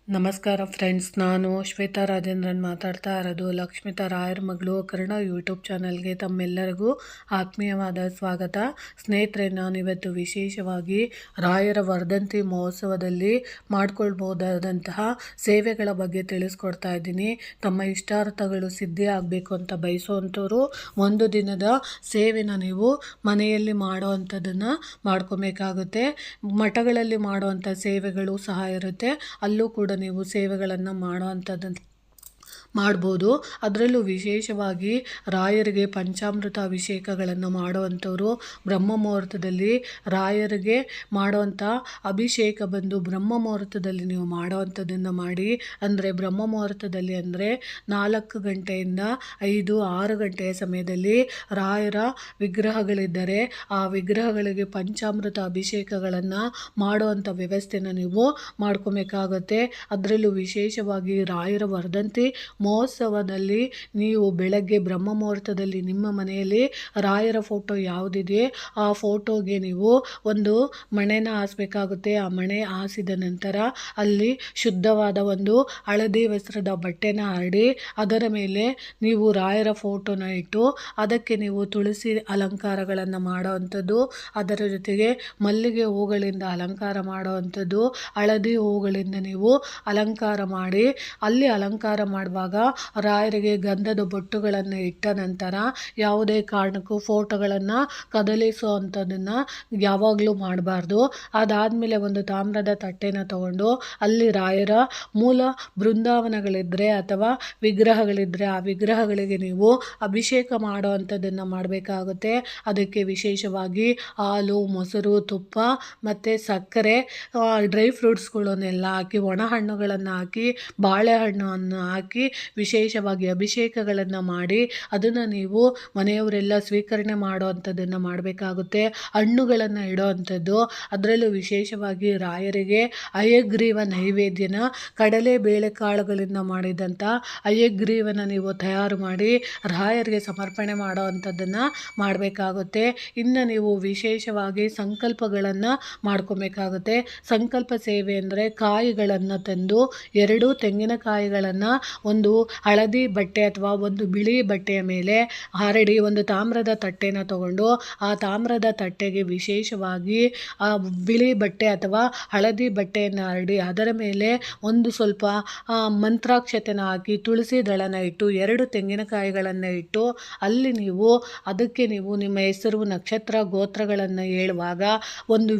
ನಮಸ್ಕಾರ ಫ್ರೆಂಡ್ಸ್, ನಾನು ಶ್ವೇತಾ ರಾಜೇಂದ್ರನ್ ಮಾತಾಡ್ತಾ ಇರೋದು ಲಕ್ಷ್ಮಿತಾ ರಾಯರ ಮಗಳು ಕರ್ಣ ಯೂಟ್ಯೂಬ್ ಚಾನಲ್ಗೆ ತಮ್ಮೆಲ್ಲರಿಗೂ ಆತ್ಮೀಯವಾದ ಸ್ವಾಗತ. ಸ್ನೇಹಿತರೆ, ನಾನಿವತ್ತು ವಿಶೇಷವಾಗಿ ರಾಯರ ವರ್ಧಂತಿ ಮಹೋತ್ಸವದಲ್ಲಿ ಮಾಡ್ಕೊಳ್ಬಹುದಾದಂತಹ ಸೇವೆಗಳ ಬಗ್ಗೆ ತಿಳಿಸ್ಕೊಡ್ತಾ ಇದ್ದೀನಿ. ತಮ್ಮ ಇಷ್ಟಾರ್ಥಗಳು ಸಿದ್ಧಿ ಆಗಬೇಕು ಅಂತ ಬಯಸುವಂಥವ್ರು ಒಂದು ದಿನದ ಸೇವೆನ ನೀವು ಮನೆಯಲ್ಲಿ ಮಾಡೋ ಅಂಥದ್ದನ್ನು ಮಾಡ್ಕೊಬೇಕಾಗುತ್ತೆ. ಮಠಗಳಲ್ಲಿ ಮಾಡುವಂಥ ಸೇವೆಗಳು ಸಹ ಇರುತ್ತೆ, ಅಲ್ಲೂ ಕೂಡ ನೀವು ಸೇವೆಗಳನ್ನು ಮಾಡೋ ಅಂಥದ್ದನ್ನು ಮಾಡ್ಬೋದು. ಅದರಲ್ಲೂ ವಿಶೇಷವಾಗಿ ರಾಯರಿಗೆ ಪಂಚಾಮೃತ ಅಭಿಷೇಕಗಳನ್ನು ಮಾಡುವಂಥವ್ರು ಬ್ರಹ್ಮ ಮುಹೂರ್ತದಲ್ಲಿ ರಾಯರಿಗೆ ಮಾಡುವಂಥ ಅಭಿಷೇಕ ಬಂದು ಬ್ರಹ್ಮ ಮುಹೂರ್ತದಲ್ಲಿ ನೀವು ಮಾಡುವಂಥದ್ದನ್ನು ಮಾಡಿ. ಅಂದರೆ ಬ್ರಹ್ಮ ಮುಹೂರ್ತದಲ್ಲಿ ಅಂದರೆ 4 ಗಂಟೆಯಿಂದ 5-6 ಗಂಟೆಯ ಸಮಯದಲ್ಲಿ ರಾಯರ ವಿಗ್ರಹಗಳಿದ್ದರೆ ಆ ವಿಗ್ರಹಗಳಿಗೆ ಪಂಚಾಮೃತ ಅಭಿಷೇಕಗಳನ್ನು ಮಾಡುವಂಥ ವ್ಯವಸ್ಥೆನ ನೀವು ಮಾಡ್ಕೊಬೇಕಾಗತ್ತೆ. ಅದರಲ್ಲೂ ವಿಶೇಷವಾಗಿ ರಾಯರ ವರ್ಧಂತಿ ಮಹೋತ್ಸವದಲ್ಲಿ ನೀವು ಬೆಳಗ್ಗೆ ಬ್ರಹ್ಮ ಮುಹೂರ್ತದಲ್ಲಿ ನಿಮ್ಮ ಮನೆಯಲ್ಲಿ ರಾಯರ ಫೋಟೋ ಯಾವುದಿದೆ ಆ ಫೋಟೋಗೆ ನೀವು ಒಂದು ಮಣೆನ ಹಾಸಬೇಕಾಗುತ್ತೆ. ಆ ಮಣೆ ಹಾಸಿದ ನಂತರ ಅಲ್ಲಿ ಶುದ್ಧವಾದ ಒಂದು ಹಳದಿ ವಸ್ತ್ರದ ಬಟ್ಟೆನ ಹರಡಿ ಅದರ ಮೇಲೆ ನೀವು ರಾಯರ ಫೋಟೋನ ಇಟ್ಟು ಅದಕ್ಕೆ ನೀವು ತುಳಸಿ ಅಲಂಕಾರಗಳನ್ನು ಮಾಡೋವಂಥದ್ದು, ಅದರ ಜೊತೆಗೆ ಮಲ್ಲಿಗೆ ಹೂಗಳಿಂದ ಅಲಂಕಾರ ಮಾಡೋವಂಥದ್ದು, ಹಳದಿ ಹೂಗಳಿಂದ ನೀವು ಅಲಂಕಾರ ಮಾಡಿ ಅಲ್ಲಿ ಅಲಂಕಾರ ಮಾಡುವಾಗ ರಾಯರಿಗೆ ಗಂಧದ ಬೊಟ್ಟುಗಳನ್ನು ಇಟ್ಟ ನಂತರ ಯಾವುದೇ ಕಾರಣಕ್ಕೂ ಫೋಟೋಗಳನ್ನು ಕದಲಿಸುವಂಥದ್ದನ್ನು ಯಾವಾಗಲೂ ಮಾಡಬಾರ್ದು. ಅದಾದಮೇಲೆ ಒಂದು ತಾಮ್ರದ ತಟ್ಟೆನ ತಗೊಂಡು ಅಲ್ಲಿ ರಾಯರ ಮೂಲ ಬೃಂದಾವನಗಳಿದ್ದರೆ ಅಥವಾ ವಿಗ್ರಹಗಳಿದ್ದರೆ ಆ ವಿಗ್ರಹಗಳಿಗೆ ನೀವು ಅಭಿಷೇಕ ಮಾಡೋ ಅಂಥದ್ದನ್ನು ಮಾಡಬೇಕಾಗುತ್ತೆ. ಅದಕ್ಕೆ ವಿಶೇಷವಾಗಿ ಹಾಲು, ಮೊಸರು, ತುಪ್ಪ ಮತ್ತು ಸಕ್ಕರೆ, ಡ್ರೈ ಫ್ರೂಟ್ಸ್ಗಳನ್ನೆಲ್ಲ ಹಾಕಿ, ಒಣ ಹಣ್ಣುಗಳನ್ನು ಹಾಕಿ, ಬಾಳೆಹಣ್ಣನ್ನು ಹಾಕಿ ವಿಶೇಷವಾಗಿ ಅಭಿಷೇಕಗಳನ್ನು ಮಾಡಿ ಅದನ್ನು ನೀವು ಮನೆಯವರೆಲ್ಲ ಸ್ವೀಕರಣೆ ಮಾಡೋ ಅಂಥದ್ದನ್ನು ಮಾಡಬೇಕಾಗುತ್ತೆ. ಹಣ್ಣುಗಳನ್ನು ಇಡೋ ಅಂಥದ್ದು, ಅದರಲ್ಲೂ ವಿಶೇಷವಾಗಿ ರಾಯರಿಗೆ ಹಯಗ್ರೀವ ನೈವೇದ್ಯನ ಕಡಲೆ ಬೇಳೆಕಾಳುಗಳಿಂದ ಮಾಡಿದಂಥ ಹಯಗ್ರೀವನ ನೀವು ತಯಾರು ಮಾಡಿ ರಾಯರಿಗೆ ಸಮರ್ಪಣೆ ಮಾಡೋ ಅಂಥದ್ದನ್ನು ಮಾಡಬೇಕಾಗುತ್ತೆ. ಇನ್ನು ನೀವು ವಿಶೇಷವಾಗಿ ಸಂಕಲ್ಪಗಳನ್ನು ಮಾಡ್ಕೊಬೇಕಾಗುತ್ತೆ. ಸಂಕಲ್ಪ ಸೇವೆ ಅಂದರೆ ಕಾಯಿಗಳನ್ನು ತಂದು 2 ತೆಂಗಿನಕಾಯಿಗಳನ್ನು ಒಂದು ಹಳದಿ ಬಟ್ಟೆ ಅಥವಾ ಒಂದು ಬಿಳಿ ಬಟ್ಟೆಯ ಮೇಲೆ ಹರಡಿ ಒಂದು ತಾಮ್ರದ ತಟ್ಟೆನ ತಗೊಂಡು ಆ ತಾಮ್ರದ ತಟ್ಟೆಗೆ ವಿಶೇಷವಾಗಿ ಆ ಬಿಳಿ ಬಟ್ಟೆ ಅಥವಾ ಹಳದಿ ಬಟ್ಟೆಯನ್ನು ಹರಡಿ ಅದರ ಮೇಲೆ ಒಂದು ಸ್ವಲ್ಪ ಮಂತ್ರಾಕ್ಷತೆನ ಹಾಕಿ ತುಳಸಿ ದಳನ ಇಟ್ಟು 2 ತೆಂಗಿನಕಾಯಿಗಳನ್ನು ಇಟ್ಟು ಅಲ್ಲಿ ನೀವು ಅದಕ್ಕೆ ನೀವು ನಿಮ್ಮ ಹೆಸರು, ನಕ್ಷತ್ರ, ಗೋತ್ರಗಳನ್ನು ಹೇಳುವಾಗ ಒಂದು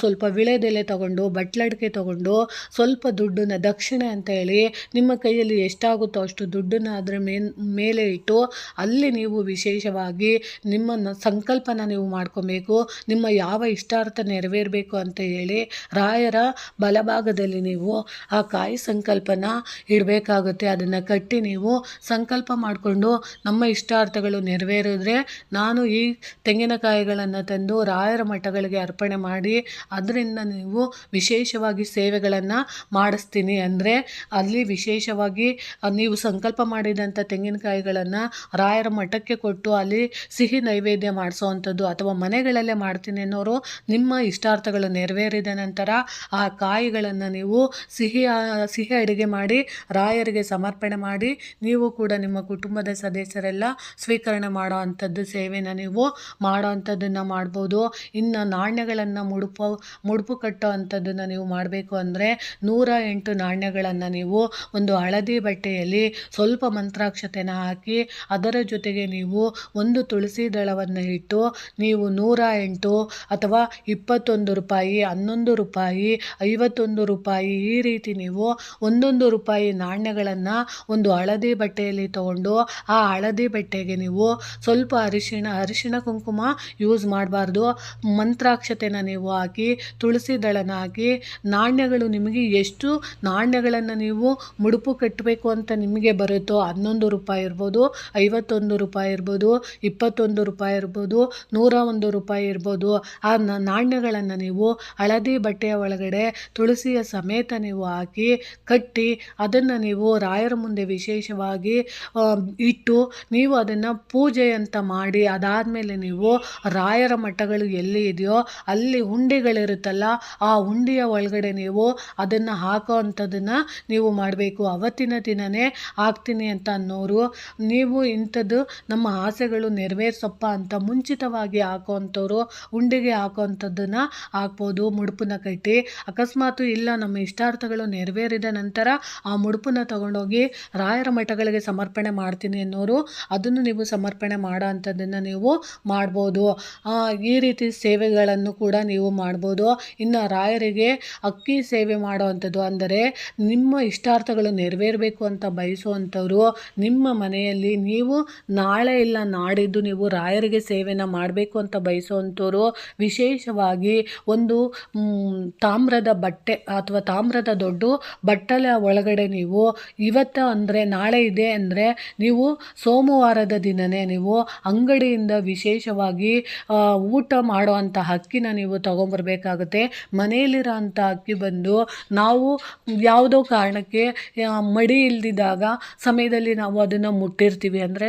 ಸ್ವಲ್ಪ ವಿಳೆದೆಲೆ ತಗೊಂಡು ಬಟ್ಲಡಿಕೆ ತಗೊಂಡು ಸ್ವಲ್ಪ ದುಡ್ಡನ್ನು ದಕ್ಷಿಣೆ ಅಂತ ಹೇಳಿ ನಿಮ್ಮ ಕೈಯಲ್ಲಿ ಎಷ್ಟಾಗುತ್ತೋ ಅಷ್ಟು ದುಡ್ಡನ್ನು ಅದರ ಮೇಲೆ ಇಟ್ಟು ಅಲ್ಲಿ ನೀವು ವಿಶೇಷವಾಗಿ ನಿಮ್ಮ ಸಂಕಲ್ಪನ ನೀವು ಮಾಡ್ಕೊಬೇಕು. ನಿಮ್ಮ ಯಾವ ಇಷ್ಟಾರ್ಥ ನೆರವೇರಬೇಕು ಅಂತ ಹೇಳಿ ರಾಯರ ಬಲಭಾಗದಲ್ಲಿ ನೀವು ಆ ಕಾಯಿ ಸಂಕಲ್ಪನ ಇಡಬೇಕಾಗುತ್ತೆ. ಅದನ್ನು ಕಟ್ಟಿ ನೀವು ಸಂಕಲ್ಪ ಮಾಡಿಕೊಂಡು ನಮ್ಮ ಇಷ್ಟಾರ್ಥಗಳು ನೆರವೇರಿದ್ರೆ ನಾನು ಈ ತೆಂಗಿನಕಾಯಿಗಳನ್ನು ತಂದು ರಾಯರ ಮಠಗಳಿಗೆ ಅರ್ಪಣೆ ಮಾಡಿ ಅದರಿಂದ ನೀವು ವಿಶೇಷವಾಗಿ ಸೇವೆಗಳನ್ನು ಮಾಡಿಸ್ತೀನಿ. ಅಂದರೆ ಅಲ್ಲಿ ವಿಶೇಷವಾಗಿ ನೀವು ಸಂಕಲ್ಪ ಮಾಡಿದಂಥ ತೆಂಗಿನಕಾಯಿಗಳನ್ನು ರಾಯರ ಮಠಕ್ಕೆ ಕೊಟ್ಟು ಅಲ್ಲಿ ಸಿಹಿ ನೈವೇದ್ಯ ಮಾಡಿಸೋವಂಥದ್ದು, ಅಥವಾ ಮನೆಗಳಲ್ಲೇ ಮಾಡ್ತೀನಿ ಅನ್ನೋರು ನಿಮ್ಮ ಇಷ್ಟಾರ್ಥಗಳು ನೆರವೇರಿದ ನಂತರ ಆ ಕಾಯಿಗಳನ್ನು ನೀವು ಸಿಹಿ ಅಡುಗೆ ಮಾಡಿ ರಾಯರಿಗೆ ಸಮರ್ಪಣೆ ಮಾಡಿ ನೀವು ಕೂಡ ನಿಮ್ಮ ಕುಟುಂಬದ ಸದಸ್ಯರೆಲ್ಲ ಸ್ವೀಕರಣೆ ಮಾಡೋ ಅಂಥದ್ದು ಸೇವೆನ ನೀವು ಮಾಡೋ ಅಂಥದ್ದನ್ನು ಮಾಡ್ಬೋದು. ಇನ್ನು ನಾಣ್ಯಗಳನ್ನು ಮುಡುಪು ಕಟ್ಟೋ ಅಂಥದ್ದನ್ನು ನೀವು ಮಾಡಬೇಕು ಅಂದರೆ 108 ನಾಣ್ಯಗಳನ್ನು ನೀವು ಒಂದು ಹಳದಿ ಬಟ್ಟೆಯಲ್ಲಿ ಸ್ವಲ್ಪ ಮಂತ್ರಾಕ್ಷತೆನ ಹಾಕಿ ಅದರ ಜೊತೆಗೆ ನೀವು ಒಂದು ತುಳಸಿ ದಳವನ್ನು ಇಟ್ಟು ನೀವು 108 ಅಥವಾ 21 ರೂಪಾಯಿ, 11 ರೂಪಾಯಿ, 51 ರೂಪಾಯಿ ಈ ರೀತಿ ನೀವು 1 ರೂಪಾಯಿ ನಾಣ್ಯಗಳನ್ನು ಒಂದು ಹಳದಿ ಬಟ್ಟೆಯಲ್ಲಿ ತಗೊಂಡು ಆ ಹಳದಿ ಬಟ್ಟೆಗೆ ನೀವು ಸ್ವಲ್ಪ ಅರಿಶಿಣ ಕುಂಕುಮ ಯೂಸ್ ಮಾಡಬಾರ್ದು, ಮಂತ್ರಾಕ್ಷತೆನ ನೀವು ಹಾಕಿ ತುಳಸಿ ದಳನ ಹಾಕಿ ನಾಣ್ಯಗಳು ನಿಮಗೆ ಎಷ್ಟು ನಾಣ್ಯಗಳನ್ನು ನೀವು ಮುಡುಪು ಕಟ್ಟಬೇಕು ಅಂತ ನಿಮಗೆ ಬರುತ್ತೋ 11 ರೂಪಾಯಿ ಇರ್ಬೋದು, 51 ರೂಪಾಯಿ ಇರ್ಬೋದು, 21 ರೂಪಾಯಿ ಇರ್ಬೋದು, 101 ರೂಪಾಯಿ ಇರ್ಬೋದು, ಆ ನಾಣ್ಯಗಳನ್ನು ನೀವು ಹಳದಿ ಬಟ್ಟೆಯ ಒಳಗಡೆ ತುಳಸಿಯ ಸಮೇತ ನೀವು ಹಾಕಿ ಕಟ್ಟಿ ಅದನ್ನು ನೀವು ರಾಯರ ಮುಂದೆ ವಿಶೇಷವಾಗಿ ಇಟ್ಟು ನೀವು ಅದನ್ನು ಪೂಜೆ ಅಂತ ಮಾಡಿ ಅದಾದಮೇಲೆ ನೀವು ರಾಯರ ಮಠಗಳು ಎಲ್ಲಿ ಇದೆಯೋ ಅಲ್ಲಿ ಹುಂಡಿಗಳಿರುತ್ತಲ್ಲ ಆ ಹುಂಡಿಯ ಒಳಗಡೆ ನೀವು ಅದನ್ನು ಹಾಕೋ ಅಂಥದ್ದನ್ನು ನೀವು ಮಾಡಬೇಕು. ಅವತ್ತಿನ ದಿನವೇ ಹಾಕ್ತೀನಿ ಅಂತ ಅನ್ನೋರು ನೀವು ಇಂಥದ್ದು ನಮ್ಮ ಆಸೆಗಳು ನೆರವೇರಿಸಪ್ಪ ಅಂತ ಮುಂಚಿತವಾಗಿ ಹಾಕೋವಂಥವ್ರು ಹುಂಡಿಗೆ ಹಾಕೋವಂಥದ್ದನ್ನು ಹಾಕ್ಬೋದು. ಮುಡುಪನ್ನ ಕಟ್ಟಿ ಅಕಸ್ಮಾತು ಇಲ್ಲ ನಮ್ಮ ಇಷ್ಟಾರ್ಥಗಳು ನೆರವೇರಿದ ನಂತರ ಆ ಮುಡುಪನ್ನ ತಗೊಂಡೋಗಿ ರಾಯರ ಮಠಗಳಿಗೆ ಸಮರ್ಪಣೆ ಮಾಡ್ತೀನಿ ಅನ್ನೋರು ಅದನ್ನು ನೀವು ಸಮರ್ಪಣೆ ಮಾಡೋ ಅಂಥದ್ದನ್ನು ನೀವು ಮಾಡ್ಬೋದು. ಈ ರೀತಿ ಸೇವೆಗಳನ್ನು ಕೂಡ ನೀವು ಮಾಡ್ಬೋದು. ಇನ್ನು ರಾಯರಿಗೆ ಅಕ್ಕಿ ಸೇವೆ ಮಾಡೋ ಅಂಥದ್ದು ಅಂದರೆ ನಿಮ್ಮ ಇಷ್ಟಾರ್ಥಗಳು ನೆರವೇರಬೇಕು ಅಂತ ಬಯಸುವಂಥವ್ರು ನಿಮ್ಮ ಮನೆಯಲ್ಲಿ ನೀವು ನಾಳೆ ಇಲ್ಲ ನಾಡಿದ್ದು ನೀವು ರಾಯರಿಗೆ ಸೇವೆನ ಮಾಡಬೇಕು ಅಂತ ಬಯಸುವಂಥವ್ರು ವಿಶೇಷವಾಗಿ ಒಂದು ತಾಮ್ರದ ಬಟ್ಟೆ ಅಥವಾ ತಾಮ್ರದ ದೊಡ್ಡ ಬಟ್ಟಲ ಒಳಗಡೆ ನೀವು ಇವತ್ತು ಅಂದರೆ ನಾಳೆ ಇದೆ ಅಂದರೆ ನೀವು ಸೋಮವಾರದ ದಿನವೇ ನೀವು ಅಂಗಡಿಯಿಂದ ವಿಶೇಷವಾಗಿ ಊಟ ಮಾಡೋ ಅಂಥ ಅಕ್ಕಿನ ನೀವು ತೊಗೊಂಬರ್ಬೇಕಾಗುತ್ತೆ. ಮನೆಯಲ್ಲಿರೋ ಅಂಥ ಅಕ್ಕಿ ಬಂದು ನಾವು ಯಾವುದೋ ಕಾರಣಕ್ಕೆ ಮಡಿ ಇಲ್ದಿದ್ದಾಗ ಸಮಯದಲ್ಲಿ ನಾವು ಅದನ್ನು ಮುಟ್ಟಿರ್ತೀವಿ ಅಂದರೆ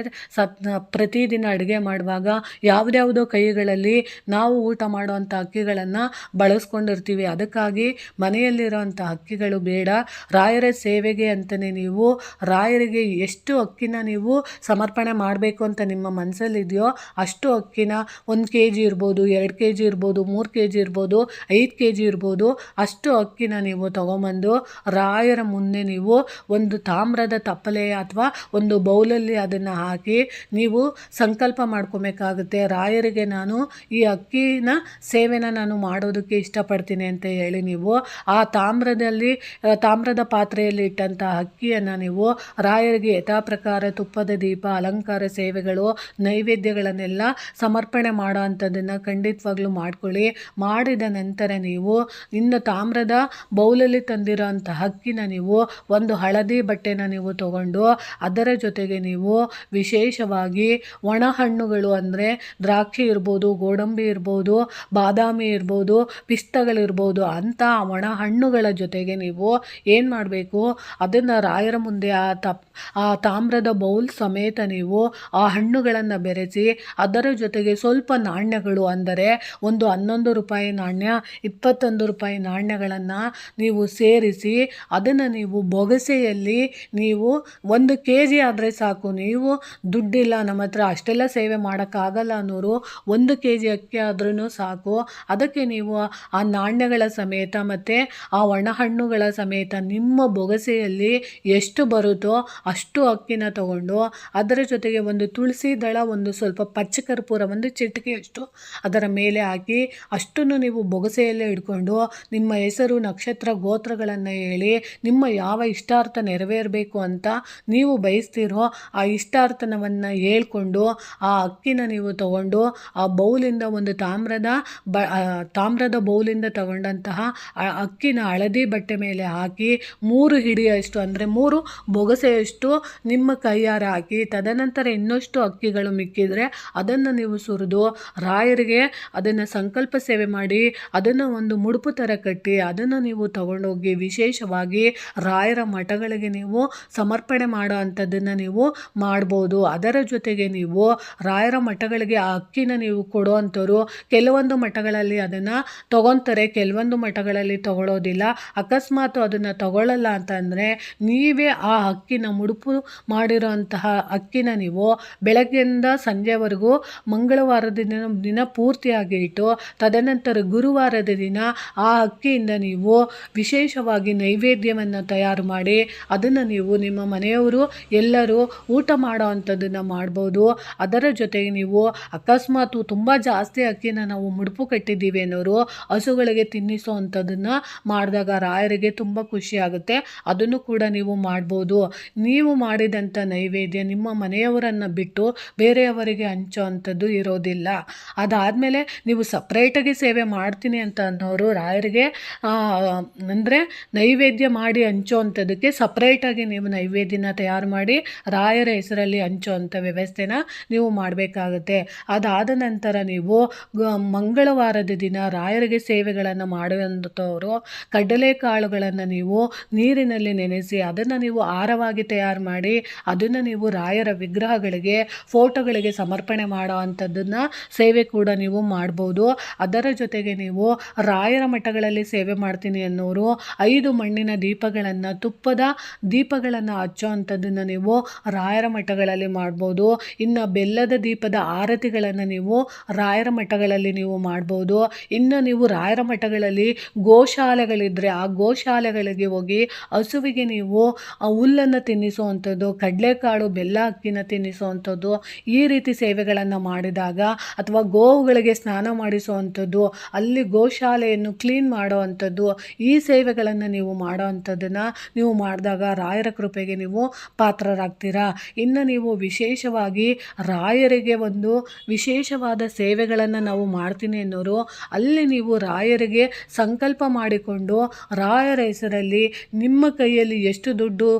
ಪ್ರತಿದಿನ ಅಡುಗೆ ಮಾಡುವಾಗ ಯಾವುದ್ಯಾವುದೋ ಕೈಗಳಲ್ಲಿ ನಾವು ಊಟ ಮಾಡುವಂಥ ಅಕ್ಕಿಗಳನ್ನು ಬಳಸ್ಕೊಂಡಿರ್ತೀವಿ. ಅದಕ್ಕಾಗಿ ಮನೆಯಲ್ಲಿರೋಂಥ ಅಕ್ಕಿಗಳು ಬೇಡ. ರಾಯರ ಸೇವೆಗೆ ಅಂತಲೇ ನೀವು ರಾಯರಿಗೆ ಎಷ್ಟು ಅಕ್ಕಿನ ನೀವು ಸಮರ್ಪಣೆ ಮಾಡಬೇಕು ಅಂತ ನಿಮ್ಮ ಮನಸ್ಸಲ್ಲಿದೆಯೋ ಅಷ್ಟು ಅಕ್ಕಿನ 1 kg ಇರ್ಬೋದು, 2 kg ಇರ್ಬೋದು, 3 kg ಇರ್ಬೋದು, 5 kg ಇರ್ಬೋದು, ಅಷ್ಟು ಅಕ್ಕಿನ ನೀವು ತೊಗೊಂಬಂದು ರಾಯರ ಮುಂದೆ ನೀವು ಒಂದು ತಾಮ್ರದ ತಪ್ಪಲೆ ಅಥವಾ ಒಂದು ಬೌಲಲ್ಲಿ ಅದನ್ನು ಹಾಕಿ ನೀವು ಸಂಕಲ್ಪ ಮಾಡ್ಕೊಬೇಕಾಗುತ್ತೆ. ರಾಯರಿಗೆ ನಾನು ಈ ಅಕ್ಕಿನ ಸೇವೆನ ನಾನು ಮಾಡೋದಕ್ಕೆ ಇಷ್ಟಪಡ್ತೀನಿ ಅಂತ ಹೇಳಿ ನೀವು ಆ ತಾಮ್ರದ ಪಾತ್ರೆಯಲ್ಲಿ ಇಟ್ಟಂಥ ಅಕ್ಕಿಯನ್ನು ನೀವು ರಾಯರಿಗೆ ಯಥಾ ಪ್ರಕಾರ ತುಪ್ಪದ ದೀಪ, ಅಲಂಕಾರ ಸೇವೆಗಳು, ನೈವೇದ್ಯಗಳನ್ನೆಲ್ಲ ಸಮರ್ಪಣೆ ಮಾಡೋ ಅಂಥದ್ದನ್ನು ಖಂಡಿತವಾಗ್ಲೂ ಮಾಡ್ಕೊಳ್ಳಿ. ಮಾಡಿದ ನಂತರ ನೀವು ಇನ್ನು ತಾಮ್ರದ ಬೌಲಲ್ಲಿ ತಂದಿರೋ ಅಂಥ ಅಕ್ಕಿನ ನೀವು ಒಂದು ಹಳದಿ ಬಟ್ಟೆನ ನೀವು ತಗೊಂಡು ಅದರ ಜೊತೆಗೆ ನೀವು ವಿಶೇಷವಾಗಿ ಒಣ ಹಣ್ಣುಗಳು ಅಂದರೆ ದ್ರಾಕ್ಷಿ ಇರ್ಬೋದು, ಗೋಡಂಬಿ ಇರ್ಬೋದು, ಬಾದಾಮಿ ಇರ್ಬೋದು, ಪಿಸ್ತಗಳಿರ್ಬೋದು ಅಂಥ ಒಣ ಹಣ್ಣುಗಳ ಜೊತೆಗೆ ನೀವು ಏನು ಮಾಡಬೇಕು ಅದನ್ನು ರಾಯರ ಮುಂದೆ ಆ ತಾಮ್ರದ ಬೌಲ್ ಸಮೇತ ನೀವು ಆ ಹಣ್ಣುಗಳನ್ನು ಬೆರೆಸಿ ಅದರ ಜೊತೆಗೆ ಸ್ವಲ್ಪ ನಾಣ್ಯಗಳು ಅಂದರೆ ಒಂದು 11 ರೂಪಾಯಿ ನಾಣ್ಯ, 21 ರೂಪಾಯಿ ನಾಣ್ಯಗಳನ್ನು ನೀವು ಸೇರಿಸಿ ಅದನ್ನು ನೀವು ಬೊಗಸೆಯಲ್ಲಿ ನೀವು 1 kg ಆದರೆ ಸಾಕು. ನೀವು ದುಡ್ಡಿಲ್ಲ ನಮ್ಮ ಹತ್ರ ಅಷ್ಟೆಲ್ಲ ಸೇವೆ ಮಾಡೋಕ್ಕಾಗಲ್ಲ ಅನ್ನೋರು 1 kg ಅಕ್ಕಿ ಆದ್ರೂ ಸಾಕು. ಅದಕ್ಕೆ ನೀವು ಆ ನಾಣ್ಯಗಳ ಸಮೇತ ಮತ್ತು ಆ ಒಣಹಣ್ಣುಗಳ ಸಮೇತ ನಿಮ್ಮ ಬೊಗಸೆಯಲ್ಲಿ ಎಷ್ಟು ಬರುತ್ತೋ ಅಷ್ಟು ಅಕ್ಕಿನ ತಗೊಂಡು ಅದರ ಜೊತೆಗೆ ಒಂದು ತುಳಸಿ ದಳ, ಒಂದು ಸ್ವಲ್ಪ ಪಚ್ಚ ಕರ್ಪೂರ, ಒಂದು ಚಿಟಿಕೆಯಷ್ಟು ಅದರ ಮೇಲೆ ಹಾಕಿ ಅಷ್ಟನ್ನು ನೀವು ಬೊಗಸೆಯಲ್ಲೇ ಇಟ್ಕೊಂಡು ನಿಮ್ಮ ಹೆಸರು, ನಕ್ಷತ್ರ, ಗೋತ್ರಗಳನ್ನು ಹೇಳಿ ನಿಮ್ಮ ಯಾವ ಇಷ್ಟಾರ್ಥ ನೆರವೇರಬೇಕು ಅಂತ ನೀವು ಬಯಸ್ತೀರೋ ಆ ಇಷ್ಟಾರ್ಥನವನ್ನು ಹೇಳ್ಕೊಂಡು ಆ ಅಕ್ಕಿನ ನೀವು ತಗೊಂಡು ಆ ಬೌಲಿಂದ ಒಂದು ತಾಮ್ರದ ಬೌಲಿಂದ ತಗೊಂಡಂತಹ ಅಕ್ಕಿನ ಹಳದಿ ಬಟ್ಟೆ ಮೇಲೆ ಹಾಕಿ 3 ಹಿಡಿಯಷ್ಟು ಅಂದರೆ 3 ಬೊಗಸೆಯಷ್ಟು ನಿಮ್ಮ ಕೈಯಾರೆ ಹಾಕಿ ತದನಂತರ ಇನ್ನಷ್ಟು ಅಕ್ಕಿಗಳು ಮಿಕ್ಕಿದರೆ ಅದನ್ನು ನೀವು ಸುರಿದು ರಾಯರಿಗೆ ಅದನ್ನು ಸಂಕಲ್ಪ ಸೇವೆ ಮಾಡಿ ಅದನ್ನು ಒಂದು ಮುಡುಪು ಥರ ಕಟ್ಟಿ ಅದನ್ನು ನೀವು ತಗೊಂಡೋಗಿ ವಿಶೇಷವಾಗಿ ರಾಯರ ಮಠಗಳಿಗೆ ನೀವು ಸಮರ್ಪಣೆ ಮಾಡೋ ಅಂಥದ್ದನ್ನು ನೀವು ಮಾಡ್ಬೋದು. ಅದರ ಜೊತೆಗೆ ನೀವು ರಾಯರ ಮಠಗಳಿಗೆ ಆ ಅಕ್ಕಿನ ನೀವು ಕೊಡೋ ಅಂಥವ್ರು ಕೆಲವೊಂದು ಮಠಗಳಲ್ಲಿ ಅದನ್ನು ತಗೊತಾರೆ, ಕೆಲವೊಂದು ಮಠಗಳಲ್ಲಿ ತಗೊಳ್ಳೋದಿಲ್ಲ. ಅಕಸ್ಮಾತ್ ಅದನ್ನು ತಗೊಳ್ಳಲ್ಲ ಅಂತಂದರೆ ನೀವೇ ಆ ಅಕ್ಕಿನ ಮುಡುಪು ಮಾಡಿರೋ ಅಂತಹ ಅಕ್ಕಿನ ನೀವು ಬೆಳಗ್ಗೆಯಿಂದ ಸಂಜೆವರೆಗೂ ಮಂಗಳವಾರದ ದಿನ ಪೂರ್ತಿಯಾಗಿ ಇಟ್ಟು ತದನಂತರ ಗುರುವಾರದ ದಿನ ಆ ಅಕ್ಕಿಯಿಂದ ನೀವು ವಿಶೇಷವಾಗಿ ನೈವೇದ್ಯವನ್ನು ತಯಾರು ಮಾಡಿ ಅದನ್ನು ಅದನ್ನು ನೀವು ನಿಮ್ಮ ಮನೆಯವರು ಎಲ್ಲರೂ ಊಟ ಮಾಡೋ ಅಂಥದ್ದನ್ನು ಮಾಡ್ಬೋದು. ಅದರ ಜೊತೆಗೆ ನೀವು ಅಕಸ್ಮಾತ್ ತುಂಬ ಜಾಸ್ತಿ ಅಕ್ಕಿನ ನಾವು ಮುಡುಪು ಕಟ್ಟಿದ್ದೀವಿ ಅನ್ನೋರು ಹಸುಗಳಿಗೆ ತಿನ್ನಿಸೋ ಅಂಥದ್ದನ್ನು ಮಾಡಿದಾಗ ರಾಯರಿಗೆ ತುಂಬ ಖುಷಿ ಆಗುತ್ತೆ. ಅದನ್ನು ಕೂಡ ನೀವು ಮಾಡ್ಬೋದು. ನೀವು ಮಾಡಿದಂಥ ನೈವೇದ್ಯ ನಿಮ್ಮ ಮನೆಯವರನ್ನು ಬಿಟ್ಟು ಬೇರೆಯವರಿಗೆ ಹಂಚೋ ಅಂಥದ್ದು ಇರೋದಿಲ್ಲ. ಅದಾದಮೇಲೆ ನೀವು ಸಪ್ರೇಟಾಗಿ ಸೇವೆ ಮಾಡ್ತೀನಿ ಅಂತ ಅನ್ನೋರು ರಾಯರಿಗೆ ಅಂದರೆ ನೈವೇದ್ಯ ಮಾಡಿ ಹಂಚೋ ಅಂಥದ್ದಕ್ಕೆ ಸಪ್ರೇಟಾಗಿ ನೀವು ನೈವೇದ್ಯನ ತಯಾರು ಮಾಡಿ ರಾಯರ ಹೆಸರಲ್ಲಿ ಹಂಚೋ ಅಂಥ ವ್ಯವಸ್ಥೆನ ನೀವು ಮಾಡಬೇಕಾಗುತ್ತೆ. ಅದಾದ ನಂತರ ನೀವು ಮಂಗಳವಾರದ ದಿನ ರಾಯರಿಗೆ ಸೇವೆಗಳನ್ನು ಮಾಡುವಂಥವರು ಕಡಲೆಕಾಳುಗಳನ್ನು ನೀವು ನೀರಿನಲ್ಲಿ ನೆನೆಸಿ ಅದನ್ನು ನೀವು ಆಹಾರವಾಗಿ ತಯಾರು ಮಾಡಿ ಅದನ್ನು ನೀವು ರಾಯರ ವಿಗ್ರಹಗಳಿಗೆ ಫೋಟೋಗಳಿಗೆ ಸಮರ್ಪಣೆ ಮಾಡೋ ಅಂಥದ್ದನ್ನು ಸೇವೆ ಕೂಡ ನೀವು ಮಾಡ್ಬೋದು. ಅದರ ಜೊತೆಗೆ ನೀವು ರಾಯರ ಮಠಗಳಲ್ಲಿ ಸೇವೆ ಮಾಡ್ತೀನಿ ಅನ್ನೋರು 5 ಮಣ್ಣಿನ ದೀಪಗಳನ್ನು ತುಪ್ಪದ ದೀಪಗಳನ್ನು ಹಚ್ಚೋ ಅಂಥದ್ದನ್ನು ನೀವು ರಾಯರ ಮಠಗಳಲ್ಲಿ ಮಾಡ್ಬೋದು. ಇನ್ನು ಬೆಲ್ಲದ ದೀಪದ ಆರತಿಗಳನ್ನು ನೀವು ರಾಯರ ಮಠಗಳಲ್ಲಿ ನೀವು ಮಾಡ್ಬೋದು. ಇನ್ನು ನೀವು ರಾಯರ ಮಠಗಳಲ್ಲಿ ಗೋಶಾಲೆಗಳಿದ್ದರೆ ಆ ಗೋಶಾಲೆಗಳಿಗೆ ಹೋಗಿ ಹಸುವಿಗೆ ನೀವು ಹುಲ್ಲನ್ನು ತಿನ್ನಿಸುವಂಥದ್ದು, ಕಡಲೆಕಾಳು ಬೆಲ್ಲ ಅಕ್ಕಿನ ತಿನ್ನಿಸುವಂಥದ್ದು, ಈ ರೀತಿ ಸೇವೆಗಳನ್ನು ಮಾಡಿದಾಗ ಅಥವಾ ಗೋವುಗಳಿಗೆ ಸ್ನಾನ ಮಾಡಿಸುವಂಥದ್ದು, ಅಲ್ಲಿ ಗೋಶಾಲೆಯನ್ನು ಕ್ಲೀನ್ ಮಾಡೋ ಅಂಥದ್ದು, ಈ ಸೇವೆಗಳನ್ನು ನೀವು ಮಾಡೋ ಅಂಥದ್ದನ್ನು ನೀವು ಮಾಡಿದಾಗ ರಾಯರ ಕೃಪೆಗೆ ನೀವು ಪಾತ್ರರಾಗ್ತೀರಾ. ಇನ್ನು ನೀವು ವಿಶೇಷವಾಗಿ ರಾಯರಿಗೆ ಒಂದು ವಿಶೇಷವಾದ ಸೇವೆಗಳನ್ನು ನಾವು ಮಾಡ್ತೀನಿ ಅನ್ನೋರು ಅಲ್ಲಿ ನೀವು ರಾಯರಿಗೆ ಸಂಕಲ್ಪ ಮಾಡಿಕೊಂಡು ರಾಯರ ಹೆಸರಲ್ಲಿ ನಿಮ್ಮ ಕೈಯಲ್ಲಿ ಎಷ್ಟು ದುಡ್ಡು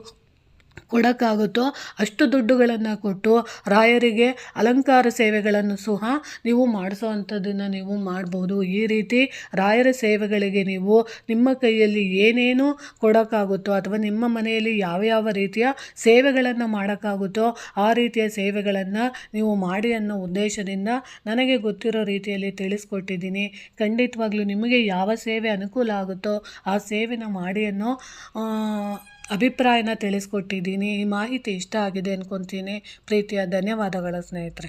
ಕೊಡೋಕ್ಕಾಗುತ್ತೋ ಅಷ್ಟು ದುಡ್ಡುಗಳನ್ನು ಕೊಟ್ಟು ರಾಯರಿಗೆ ಅಲಂಕಾರ ಸೇವೆಗಳನ್ನು ಸಹ ನೀವು ಮಾಡಿಸೋ ಅಂಥದ್ದನ್ನು ನೀವು ಮಾಡ್ಬೋದು. ಈ ರೀತಿ ರಾಯರ ಸೇವೆಗಳಿಗೆ ನೀವು ನಿಮ್ಮ ಕೈಯಲ್ಲಿ ಏನೇನು ಕೊಡೋಕ್ಕಾಗುತ್ತೋ ಅಥವಾ ನಿಮ್ಮ ಮನೆಯಲ್ಲಿ ಯಾವ ಯಾವ ರೀತಿಯ ಸೇವೆಗಳನ್ನು ಮಾಡೋಕ್ಕಾಗುತ್ತೋ ಆ ರೀತಿಯ ಸೇವೆಗಳನ್ನು ನೀವು ಮಾಡಿ ಅನ್ನೋ ಉದ್ದೇಶದಿಂದ ನನಗೆ ಗೊತ್ತಿರೋ ರೀತಿಯಲ್ಲಿ ತಿಳಿಸ್ಕೊಟ್ಟಿದ್ದೀನಿ. ಖಂಡಿತವಾಗ್ಲೂ ನಿಮಗೆ ಯಾವ ಸೇವೆ ಅನುಕೂಲ ಆಗುತ್ತೋ ಆ ಸೇವೆನ ಮಾಡಿ ಅನ್ನೋ ಅಭಿಪ್ರಾಯನ ತಿಳಿಸ್ಕೊಟ್ಟಿದ್ದೀನಿ. ಈ ಮಾಹಿತಿ ಇಷ್ಟ ಆಗಿದೆ ಅಂದ್ಕೊತೀನಿ. ಪ್ರೀತಿಯ ಧನ್ಯವಾದಗಳು ಸ್ನೇಹಿತರೆ.